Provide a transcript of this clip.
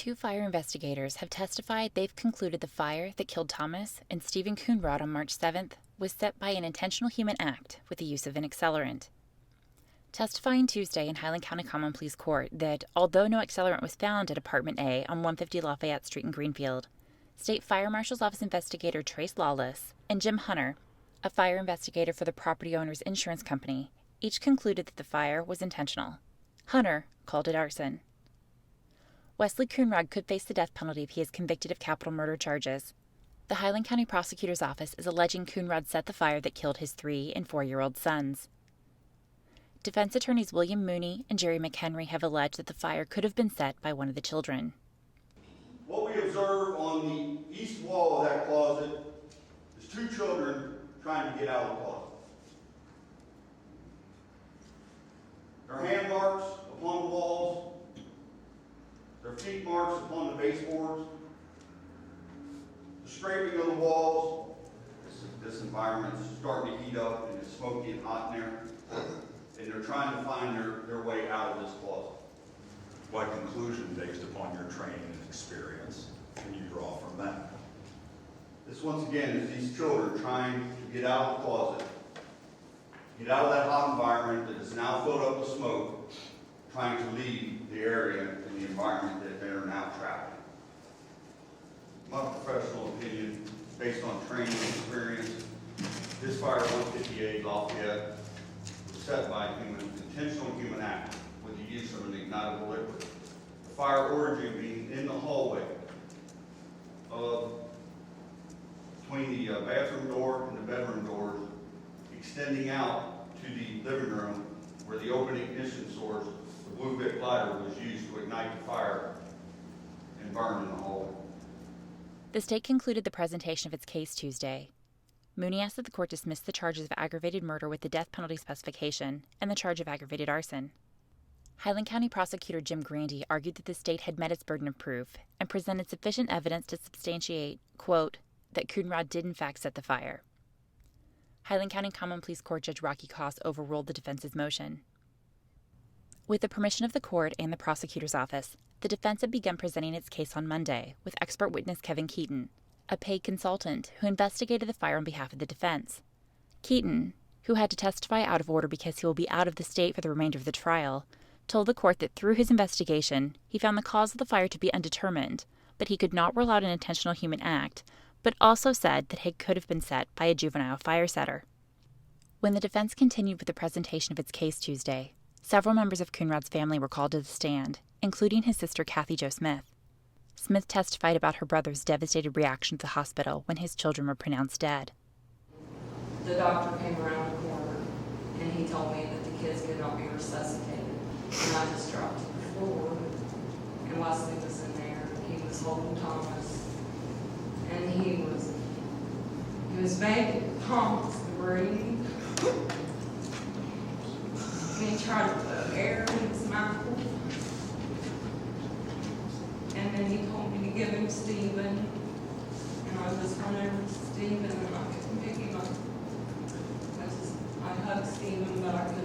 Two fire investigators have testified they've concluded the fire that killed Thomas and Stephen Coonrod on March 7th was set by an intentional human act with the use of an accelerant. Testifying Tuesday in Highland County Common Pleas Court that although no accelerant was found at Apartment A on 150 Lafayette Street in Greenfield, State Fire Marshal's Office investigator Trace Lawless and Jim Hunter, a fire investigator for the property owner's insurance company, each concluded that the fire was intentional. Hunter called it arson. Wesley Coonrod could face the death penalty if he is convicted of capital murder charges. The Highland County Prosecutor's Office is alleging Coonrod set the fire that killed his 3- and 4-year-old sons. Defense attorneys William Mooney and Jerry McHenry have alleged that the fire could have been set by one of the children. What we observe on the east wall of that closet is 2 children trying to get out of the closet. There are hand marks upon the walls. There are feet marks upon the baseboards. The scraping of the walls. This environment is starting to heat up and it's smoky and hot in there. And they're trying to find their way out of this closet. What conclusion, based upon your training and experience, can you draw from that? This, once again, is these children trying to get out of the closet, get out of that hot environment that is now filled up with smoke, trying to leave the area and the environment that they are now trapped in. My professional opinion, based on training and experience, this fire at 158 Lafayette was set by an intentional human act with the use of an ignitable liquid. The fire origin being in the hallway between the bathroom door and the bedroom doors, extending out to the living room where the open ignition source, the blue Bic lighter, was used to ignite the fire and burn in the hallway. The state concluded the presentation of its case Tuesday. Mooney asked that the court dismiss the charges of aggravated murder with the death penalty specification and the charge of aggravated arson. Highland County Prosecutor Jim Grandy argued that the state had met its burden of proof and presented sufficient evidence to substantiate, quote, that Coonrod did in fact set the fire. Highland County Common Pleas Court Judge Rocky Koss overruled the defense's motion. With the permission of the court and the prosecutor's office, the defense had begun presenting its case on Monday with expert witness Kevin Keaton, a paid consultant who investigated the fire on behalf of the defense. Keaton, who had to testify out of order because he will be out of the state for the remainder of the trial, told the court that through his investigation, he found the cause of the fire to be undetermined, but he could not rule out an intentional human act, but also said that it could have been set by a juvenile fire setter. When the defense continued with the presentation of its case Tuesday, several members of Coonrod's family were called to the stand, including his sister Kathy Jo Smith. Smith testified about her brother's devastated reaction to the hospital when his children were pronounced dead. The doctor came around the corner and he told me that the kids could not be resuscitated. And I just dropped to the floor and Wesley was in there. He was holding Thomas and he was making Thomas breathe. And he tried to put air in his mouth. And then he told me to give him Stephen. And I just went over to Stephen and I couldn't pick him up. I hugged Stephen, but I couldn't